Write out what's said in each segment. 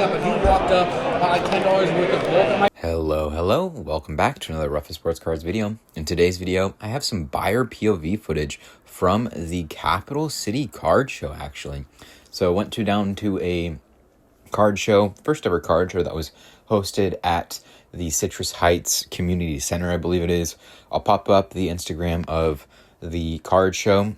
that, but he walked up, bought like $10 worth of bulk. Hello, welcome back to another Ruffa Sports Cards video. In today's video, I have some buyer POV footage from the Capital City Card Show, actually. So I went down to a card show, first ever card show that was hosted at the Citrus Heights Community Center, I believe it is. I'll pop up the Instagram of the card show,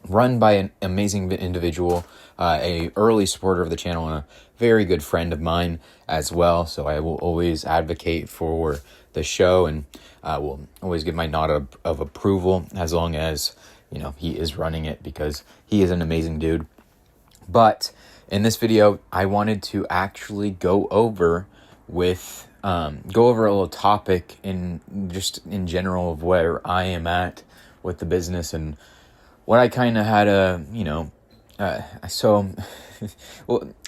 run by an amazing individual, a early supporter of the channel and a very good friend of mine as well. So I will always advocate for the show and will always give my nod of approval as long as, you know, he is running it, because he is an amazing dude. But in this video, I wanted to actually go over a little topic in general of where I am at with the business and what I kind of had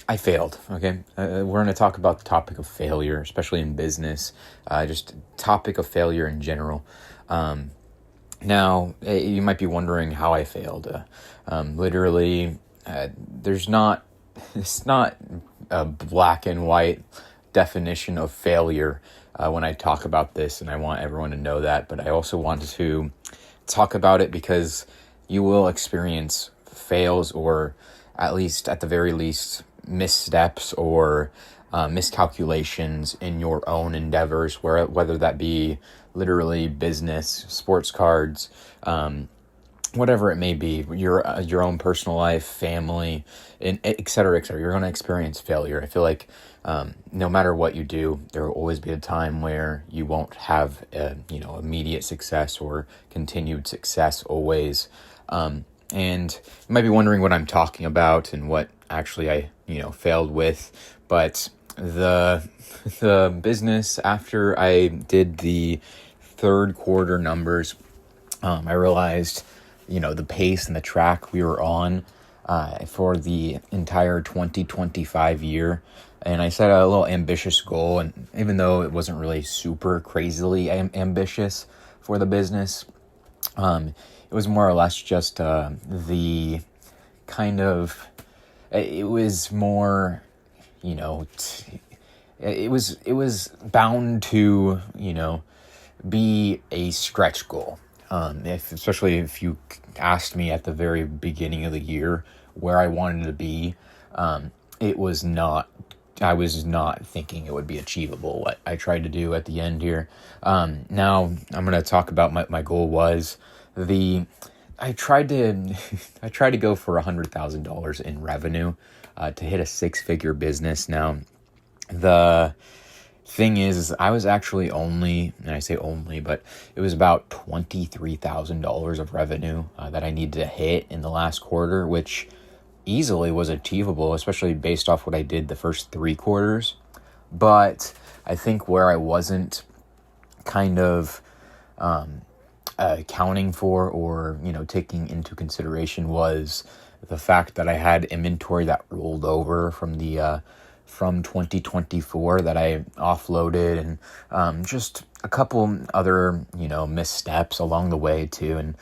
I failed, okay? We're going to talk about the topic of failure, especially in business, just topic of failure in general. Now, you might be wondering how I failed. It's not a black and white definition of failure when I talk about this, and I want everyone to know that, but I also wanted to talk about it because you will experience fails, or at the very least, missteps or miscalculations in your own endeavors, whether that be literally business, sports cards, whatever it may be, your own personal life, family, and et cetera, et cetera. You're going to experience failure. I feel like no matter what you do, there will always be a time where you won't have immediate success or continued success always. And you might be wondering what I'm talking about and what actually I failed with. But the business, after I did the third quarter numbers, I realized the pace and the track we were on for the entire 2025 year. And I set a little ambitious goal, and even though it wasn't really super crazily ambitious for the business, it was more or less just the kind of, it was more, it was bound to, be a stretch goal. Especially if you asked me at the very beginning of the year where I wanted to be, I was not thinking it would be achievable, what I tried to do at the end here. Now I'm going to talk about my goal was I tried to go for $100,000 in revenue, to hit a 6-figure business. Now, the thing is I was actually only, and I say only, but it was about $23,000 of revenue that I needed to hit in the last quarter, which easily was achievable, especially based off what I did the first 3 quarters. But I think where I wasn't kind of accounting for or taking into consideration was the fact that I had inventory that rolled over from 2024 that I offloaded, and just a couple other missteps along the way too. And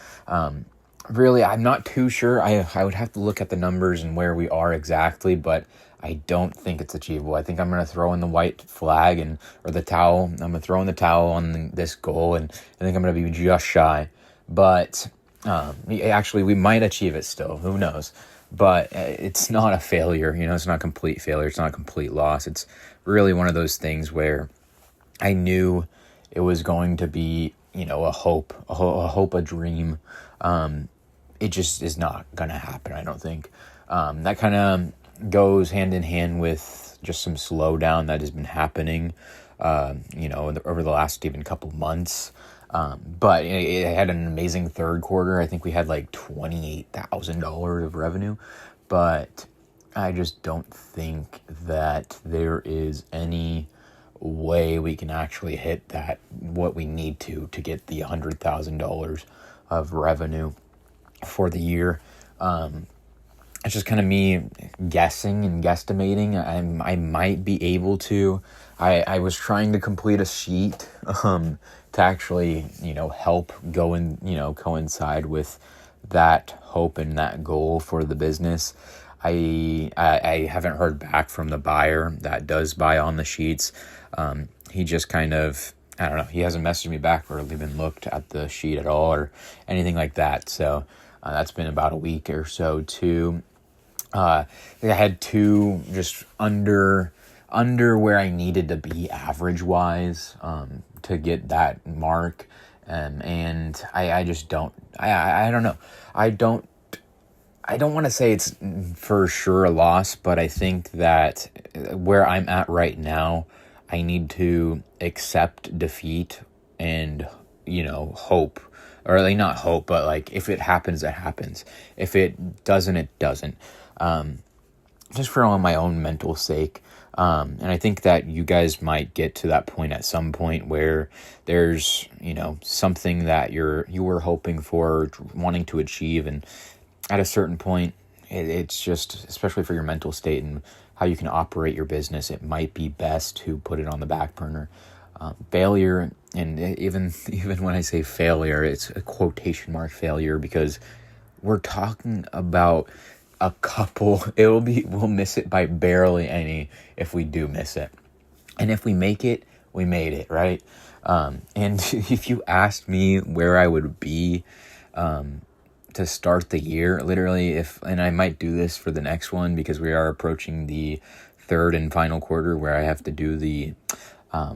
really, I'm not too sure. I would have to look at the numbers and where we are exactly, but I don't think it's achievable. I think I'm going to throw in the white flag or the towel. I'm going to throw in the towel on this goal, and I think I'm going to be just shy. But actually, we might achieve it still. Who knows? But it's not a failure. It's not a complete failure. It's not a complete loss. It's really one of those things where I knew it was going to be, a hope, a dream. It just is not going to happen, I don't think. That kind of goes hand in hand with just some slowdown that has been happening, over the last even couple months. But it had an amazing third quarter. I think we had like $28,000 of revenue, but I just don't think that there is any way we can actually hit what we need to get the $100,000 of revenue for the year. It's just kind of me guessing and guesstimating. I might be able to. I was trying to complete a sheet to actually, help go and, coincide with that hope and that goal for the business. I haven't heard back from the buyer that does buy on the sheets. He just kind of, I don't know, he hasn't messaged me back or even looked at the sheet at all or anything like that. So that's been about a week or so too. I think I had two just under where I needed to be average wise to get that mark. And I just don't, I don't know. I don't want to say it's for sure a loss, but I think that where I'm at right now, I need to accept defeat and, hope, or like not hope, but like if it happens, it happens. If it doesn't, it doesn't. Just for my own mental sake. And I think that you guys might get to that point at some point where there's, something that you were hoping for, wanting to achieve, and at a certain point, it's just, especially for your mental state and how you can operate your business, it might be best to put it on the back burner. Failure, and even when I say failure, it's a quotation mark failure, because we're talking about a couple. We'll miss it by barely any if we do miss it. And if we make it, we made it, right? And if you asked me where I would be to start the year, literally, and I might do this for the next one because we are approaching the third and final quarter where I have to do the, I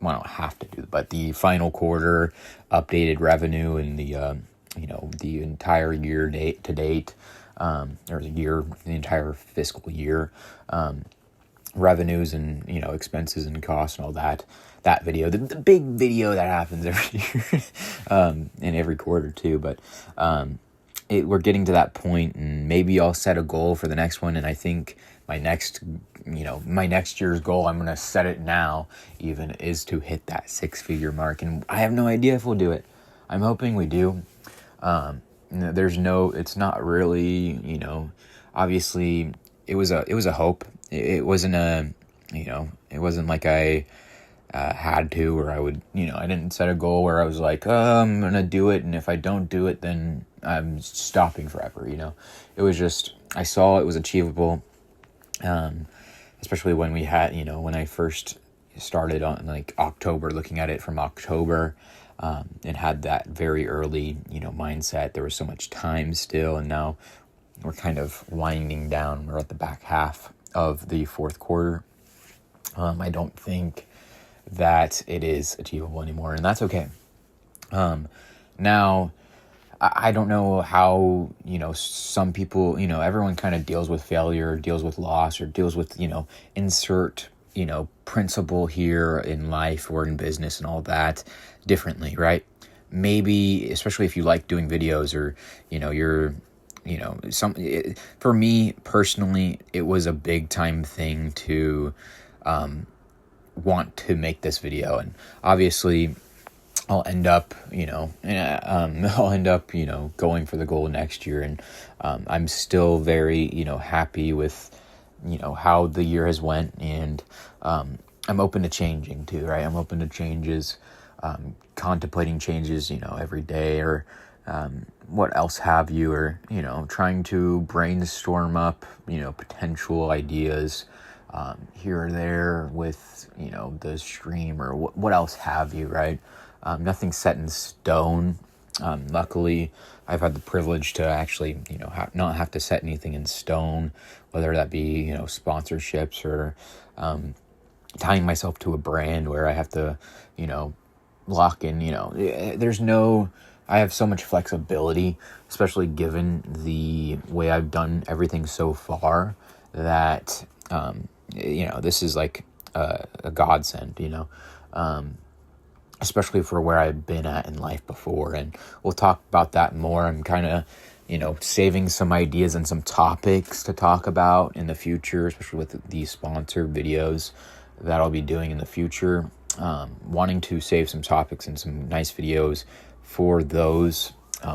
don't have to do, but the final quarter updated revenue and the, the entire year to date, or the entire fiscal year, revenues and, expenses and costs and all that video, the big video that happens every year, and every quarter too. But, we're getting to that point, and maybe I'll set a goal for the next one. And I think my next year's goal, I'm going to set it now even, is to hit that 6-figure mark. And I have no idea if we'll do it. I'm hoping we do. It's not really, obviously it was a hope. It wasn't it wasn't like I had to, or I would, I didn't set a goal where I was like, I'm going to do it, and if I don't do it, then I'm stopping forever, It was just, I saw it was achievable, especially when we had, when I first started on like October, looking at it from October, and had that very early, mindset. There was so much time still, and now we're kind of winding down. We're at the back half of the fourth quarter. I don't think that it is achievable anymore, and that's okay. Now, I don't know how, some people, everyone kind of deals with failure, deals with loss, or deals with, insert, principle here in life or in business and all that differently, right? Maybe, especially if you like doing videos, or, for me personally, it was a big time thing to want to make this video. And obviously I'll end up, going for the goal next year. And I'm still very, happy with, how the year has went. And I'm open to changing too, right? I'm open to changes, contemplating changes, every day, or what else have you, or, trying to brainstorm up, potential ideas here or there with, the stream, or what else have you, right? Nothing set in stone. Luckily, I've had the privilege to actually, not have to set anything in stone, whether that be, sponsorships, or tying myself to a brand where I have to, lock in, I have so much flexibility, especially given the way I've done everything so far, that, this is like a godsend, especially for where I've been at in life before. And we'll talk about that more. I'm kind of, saving some ideas and some topics to talk about in the future, especially with these sponsored videos that I'll be doing in the future. Wanting to save some topics and some nice videos for those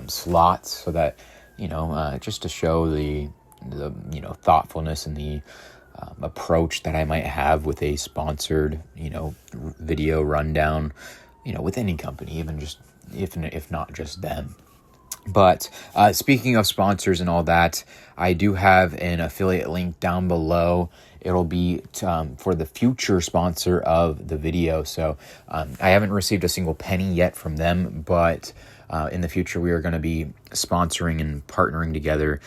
slots, so that, just to show the thoughtfulness and the approach that I might have with a sponsored, video rundown, with any company, even just if not just them. But speaking of sponsors and all that, I do have an affiliate link down below. It'll be for the future sponsor of the video. So I haven't received a single penny yet from them, but in the future we are going to be sponsoring and partnering together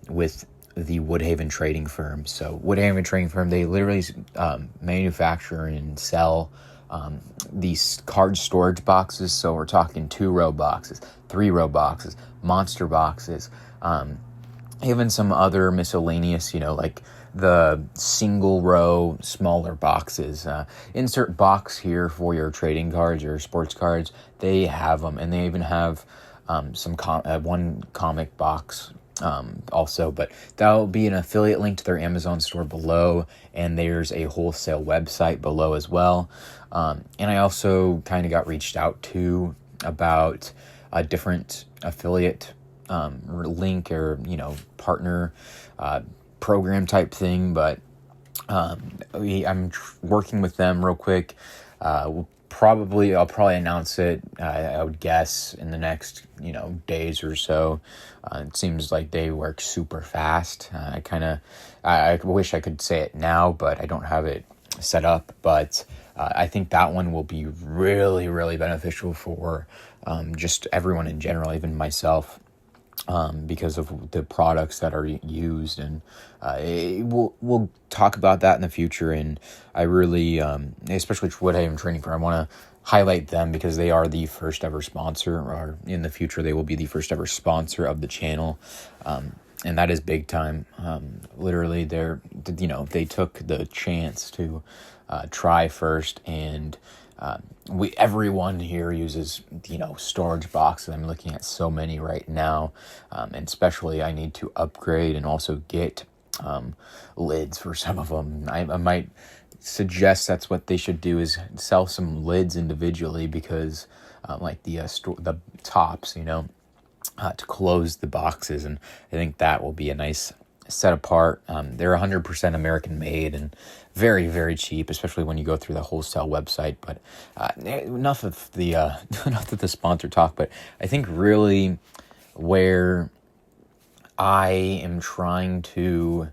with the Woodhaven Trading Firm. So Woodhaven Trading Firm, they literally manufacture and sell these card storage boxes. So we're talking 2-row boxes, 3-row boxes, monster boxes, even some other miscellaneous, like the single row smaller boxes. Insert box here for your trading cards or sports cards. They have them, and they even have one comic box also, but that'll be an affiliate link to their Amazon store below, and there's a wholesale website below as well. And I also kind of got reached out to about a different affiliate link or partner program type thing, but I'm working with them real quick. I'll probably announce it, I would guess, in the next days or so. It seems like they work super fast. I wish I could say it now, but I don't have it set up. But I think that one will be really, really beneficial for just everyone in general, even myself, because of the products that are used. And we'll talk about that in the future. And I really, especially for Woodhaven Training Firm, I want to highlight them because they are the first ever sponsor, or in the future they will be the first ever sponsor of the channel. And that is big time. Literally, they took the chance to try first, and everyone here uses storage boxes. I'm looking at so many right now, and especially I need to upgrade and also get lids for some of them. I might suggest that's what they should do, is sell some lids individually, because like the tops, to close the boxes, and I think that will be a nice set apart. They're 100% American made and very, very cheap, especially when you go through the wholesale website. But enough of the sponsor talk. But I think really where I am trying to,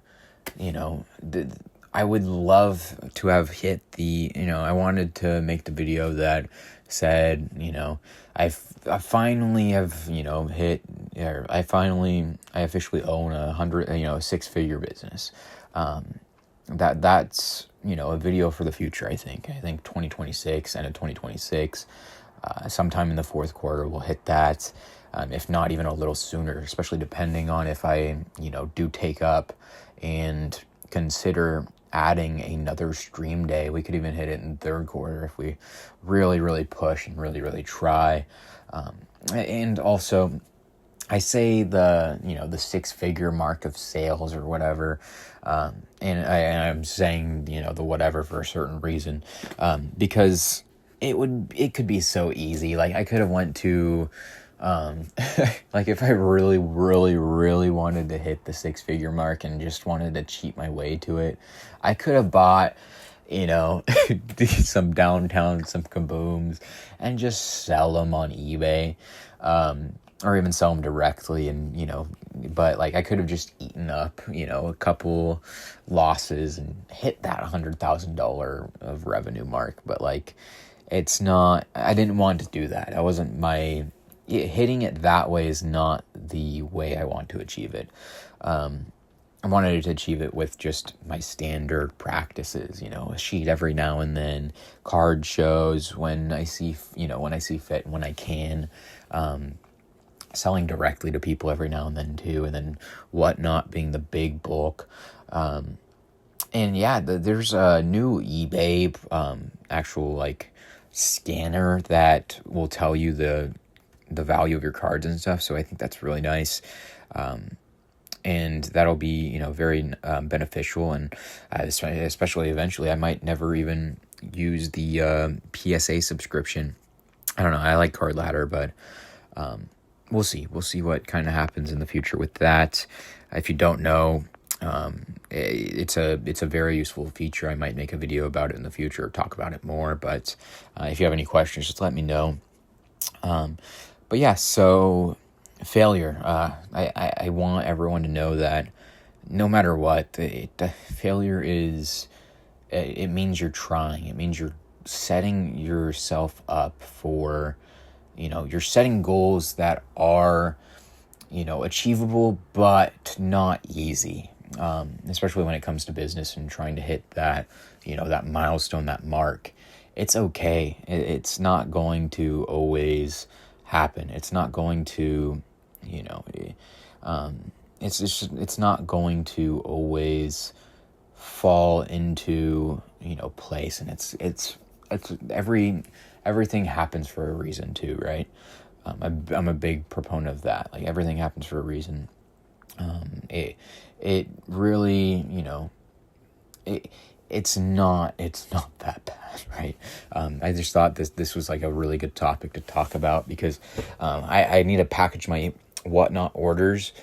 I would love to have hit I wanted to make the video that said, I finally have, hit, I officially own a 6-figure business. That's, a video for the future. I think 2026, end of 2026, sometime in the fourth quarter, we'll hit that. If not even a little sooner, especially depending on if I, do take up and consider adding another stream day. We could even hit it in the third quarter if we really, really push and really, really try. And also, I say the 6-figure mark of sales or whatever, and I'm saying the whatever for a certain reason, because it could be so easy. Like I could have went to like if I really, really, really wanted to hit the 6-figure mark and just wanted to cheat my way to it, I could have bought some downtown, some kabooms, and just sell them on eBay, or even sell them directly. And but like I could have just eaten up a couple losses and hit that $100,000 of revenue mark. But like it's not, I didn't want to do that. Hitting it that way is not the way I want to achieve it. I wanted to achieve it with just my standard practices, a sheet every now and then, card shows when I see fit, when I can, selling directly to people every now and then too, and then whatnot being the big bulk. And yeah, there's a new eBay, actual like scanner that will tell you the value of your cards and stuff. So I think that's really nice. And that'll be, very beneficial. And especially eventually, I might never even use the PSA subscription. I don't know. I like Card Ladder, but we'll see. We'll see what kind of happens in the future with that. If you don't know, it's a very useful feature. I might make a video about it in the future, talk about it more. But if you have any questions, just let me know. But yeah, so failure. I want everyone to know that no matter what, failure is, it means you're trying. It means you're setting yourself up for, you're setting goals that are, achievable, but not easy. Especially when it comes to business and trying to hit that, that milestone, that mark. It's okay. It's not going to always happen. It's not going to, it's not going to always fall into, place. And it's everything happens for a reason too, right? I'm a big proponent of that. Like, everything happens for a reason. It really, it's not that bad, right? I just thought this was like a really good topic to talk about, because I need to package my whatnot orders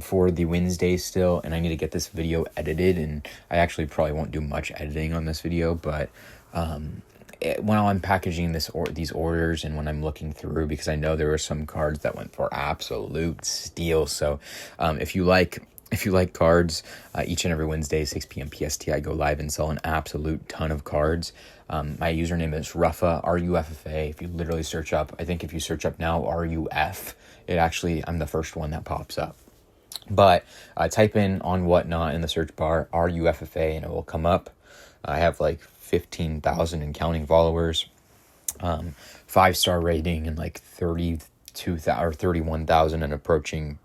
for the Wednesday still, and I need to get this video edited, and I actually probably won't do much editing on this video, but when I'm packaging these orders, and when I'm looking through, because I know there were some cards that went for absolute steal. So if you like cards, each and every Wednesday, 6 p.m. PST, I go live and sell an absolute ton of cards. My username is Ruffa, R-U-F-F-A. If you literally search up, I think if you search up now, R-U-F, I'm the first one that pops up. But type in on whatnot in the search bar, R-U-F-F-A, and it will come up. I have like 15,000 and counting followers, 5-star rating, and like 32,000 or 31,000 and approaching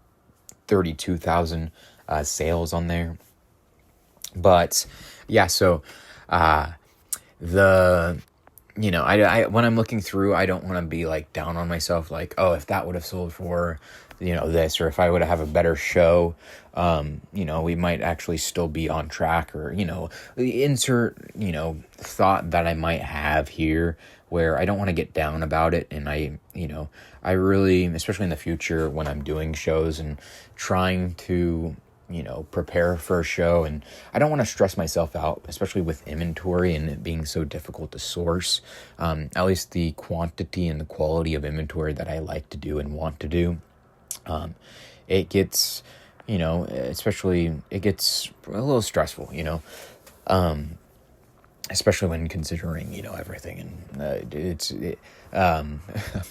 32,000 sales on there. But yeah, so I when I'm looking through, I don't want to be like down on myself, like, oh, if that would have sold for, this, or if I would have a better show, we might actually still be on track, or, insert, thought that I might have here, where I don't want to get down about it. And I really, especially in the future when I'm doing shows and trying to, prepare for a show, and I don't want to stress myself out, especially with inventory and it being so difficult to source, at least the quantity and the quality of inventory that I like to do and want to do. It gets, it gets a little stressful, especially when considering, everything. And I'm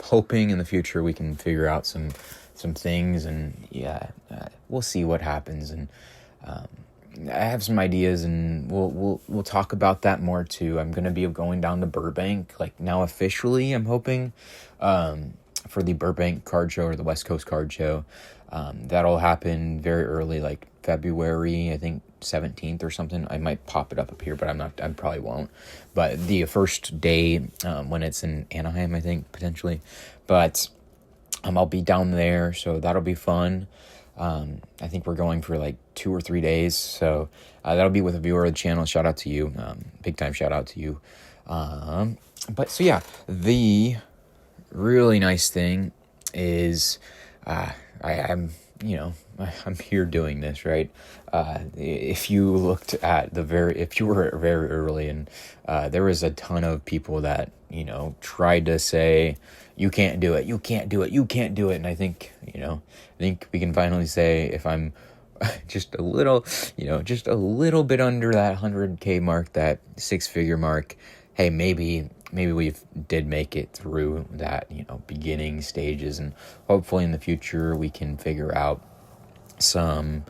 hoping in the future we can figure out some things, and we'll see what happens. And I have some ideas, and we'll talk about that more too. I'm going to be going down to Burbank, like now officially, I'm hoping, for the Burbank card show, or the West Coast card show. That'll happen very early, like February, I think 17th or something. I might pop it up here, but I probably won't. But the first day, when it's in Anaheim, I think, potentially. But I'll be down there, so that'll be fun. I think we're going for like 2 or 3 days, so that'll be with a viewer of the channel. Shout out to you, big time shout out to you. But so yeah, the really nice thing is I'm here doing this, right? If you looked at if you were very early, and there was a ton of people that, tried to say, you can't do it, you can't do it, you can't do it. And I think we can finally say, if I'm just a little bit under that 100K mark, that 6-figure mark, hey, maybe we did make it through that, beginning stages, and hopefully in the future we can figure out some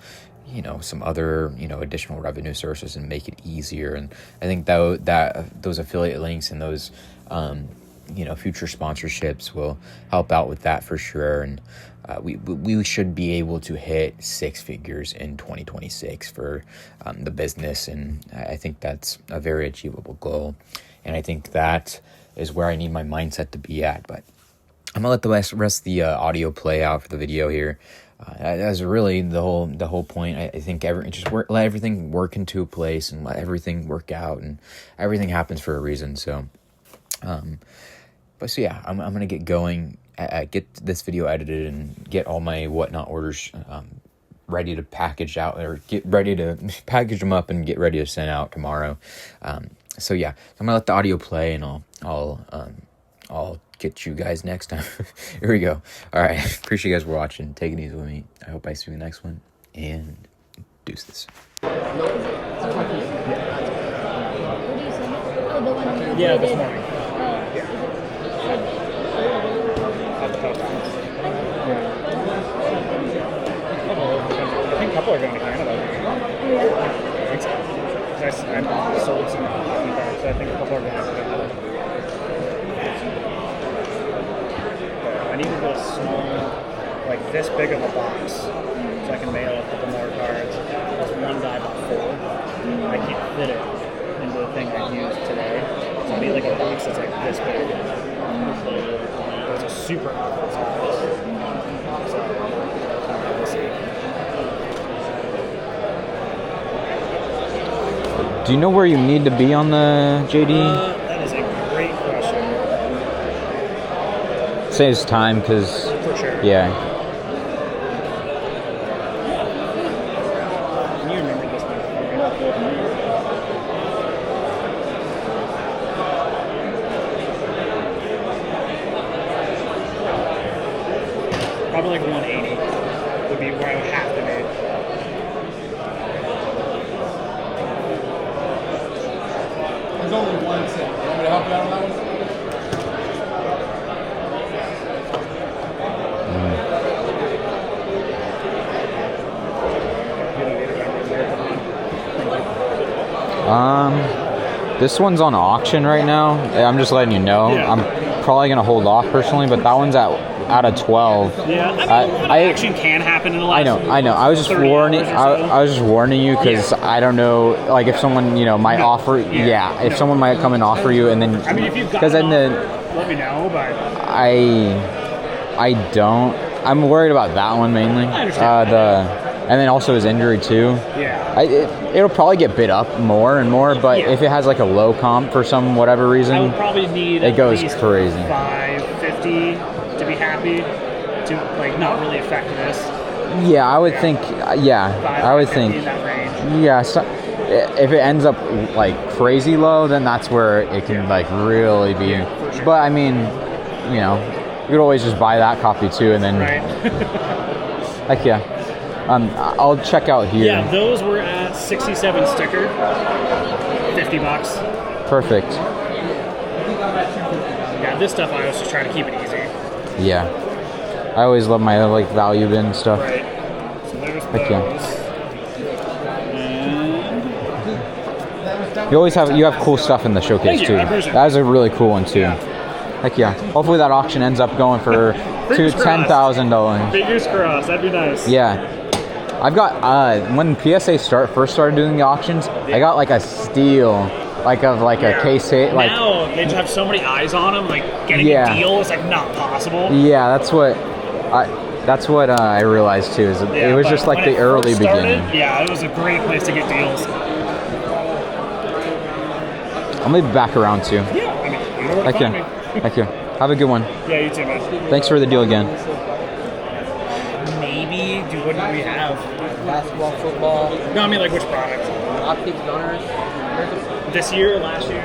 other, additional revenue sources and make it easier. And I think that those affiliate links and those, future sponsorships will help out with that for sure. And we should be able to hit 6 figures in 2026 for the business, and I think that's a very achievable goal. And I think that is where I need my mindset to be at. But I'm gonna let the rest of the audio play out for the video here. That's really the whole point. I think let everything work into a place, and let everything work out, and everything happens for a reason. So, but yeah, I'm gonna get going, get this video edited, and get all my whatnot orders ready to package out, or get ready to package them up and get ready to send out tomorrow. So yeah, I'm gonna let the audio play, and I'll I'll get you guys next time. Here we go. All right. Appreciate you guys for watching. Take it easy with me. I hope I see you in the next one. And deuce this. Yeah, this morning. I think a couple are going to Canada. I think so. I sold some hockey cards, so I think a couple are going to Canada. I need to get a small, like this big of a box, so I can mail a couple more cards. That's one guy bought 4. I can't fit it into the thing I used today. So I need like a box that's like this big. It's a super awkward size. So, we'll see. Do you know where you need to be on the JD? That is a great question. Saves time because, For sure. yeah. Can you remember this one? Probably like 180 would be where I would have to be. There's only one set. You want me to help you out on that one? This one's on auction right now. I'm just letting you know. Yeah. I'm probably gonna hold off personally, but that one's out of 12. Yeah, I mean, action can happen in the last. I know. I was just 30 warning. hours or so. I was just warning you because I don't know, like if someone might offer. Yeah, if someone might come and offer you, and then I mean, if you've got because then let me know. But I don't. I'm worried about that one mainly. I understand. And then also his injury too. Yeah. It'll probably get bid up more and more, but if it has like a low comp for some whatever reason, I would probably need it goes at least crazy. 550 to be happy to like not really affect this. Yeah, I would think. Yeah, I would 550 think. in that range. Yeah, so if it ends up like crazy low, then that's where it can like really be. For sure. But I mean, you could always just buy that copy too, and then Right. heck yeah. I'll check out here. Yeah, those were at 67 sticker, $50. Perfect. Yeah, this stuff I was just trying to keep it easy. Yeah, I always love my like value bin stuff. Right. So there's Heck yeah. those. And You always have cool stuff in the showcase Thank you, too. I appreciate it. That was a really cool one too. Yeah. Heck yeah. Hopefully that auction ends up going for Fingers crossed. $10,000. fingers crossed, that'd be nice. Yeah. I've got when PSA first started doing the auctions, I got like a steal, like of like a case hit, like now they just have so many eyes on them, like getting a deal is like not possible. yeah, that's what I realized too. Is it was but just like when the it early first started, beginning. Yeah, it was a great place to get deals. I'm gonna be back around too. Yeah, I mean, you know where to Heck find yeah. me. Heck yeah. Have a good one. Yeah, you too, man. Thanks for the deal again. Maybe, what do we have? Basketball, football, No, I mean like which product? optics, gunners. This year, last year?